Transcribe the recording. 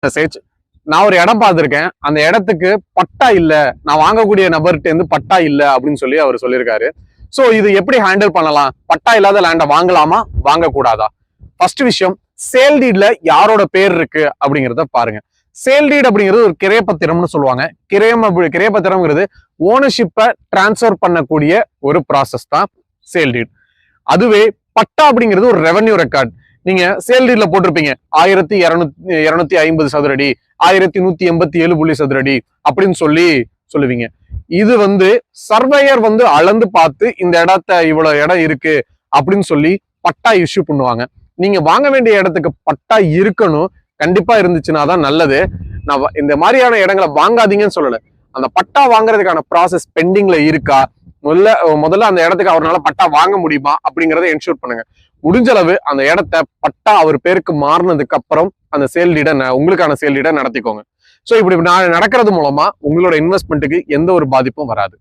Message, நான் ஒரு இடம் பார்த்திருக்கேன், அந்த இடத்துக்கு பட்டா இல்ல, நான் வாங்கக்கூடிய நபர்கிட்ட இருந்து பட்டா இல்ல அப்படின்னு சொல்லி அவர் சொல்லியிருக்காரு. சோ இது எப்படி ஹேண்டில் பண்ணலாம்? பட்டா இல்லாத லேண்டை வாங்கலாமா வாங்கக்கூடாதா? ஃபர்ஸ்ட் விஷயம், சேல் டீட்ல யாரோட பேர் இருக்கு அப்படிங்கிறத பாருங்க. சேல் டீட் அப்படிங்கிறது ஒரு கிரையப்பத்திரம்னு சொல்லுவாங்க. கிரையப்பத்திரம்ங்கிறது ஓனர்ஷிப்பை டிரான்ஸ்ஃபர் பண்ணக்கூடிய ஒரு ப்ராசஸ் தான் சேல் டீட். அதுவே பட்டா அப்படிங்கிறது ஒரு ரெவன்யூ ரெக்கார்ட். நீங்க சேல் டீட்ல போட்டிருப்பீங்க 1250 சதுரடி, 1187 சதுரடி அப்படின்னு சொல்லுவீங்க. இது சர்வேயர் அளந்து பார்த்து இந்த இடத்த இவ்வளவு இடம் இருக்கு அப்படின்னு சொல்லி பட்டா இஷ்யூ பண்ணுவாங்க. நீங்க வாங்க வேண்டிய இடத்துக்கு பட்டா இருக்கணும், கண்டிப்பா இருந்துச்சுன்னா தான் நல்லது. நான் இந்த மாதிரியான இடங்களை வாங்காதீங்கன்னு சொல்லல. அந்த பட்டா வாங்குறதுக்கான ப்ராசஸ் பெண்டிங்ல இருக்கா, முதல்ல அந்த இடத்துக்கு அவரால் பட்டா வாங்க முடியுமா அப்படிங்கறத என்ஷூர் பண்ணுங்க. முடிஞ்ச அளவு அந்த இடத்த பட்டா அவர் பேருக்கு மாறினதுக்கு அப்புறம் அந்த சேல் டீடை உங்களுக்கான சேல் டீடை நடத்திக்கோங்க. சோ இப்படி நடக்கிறது மூலமா உங்களோட இன்வெஸ்ட்மெண்ட்டுக்கு எந்த ஒரு பாதிப்பும் வராது.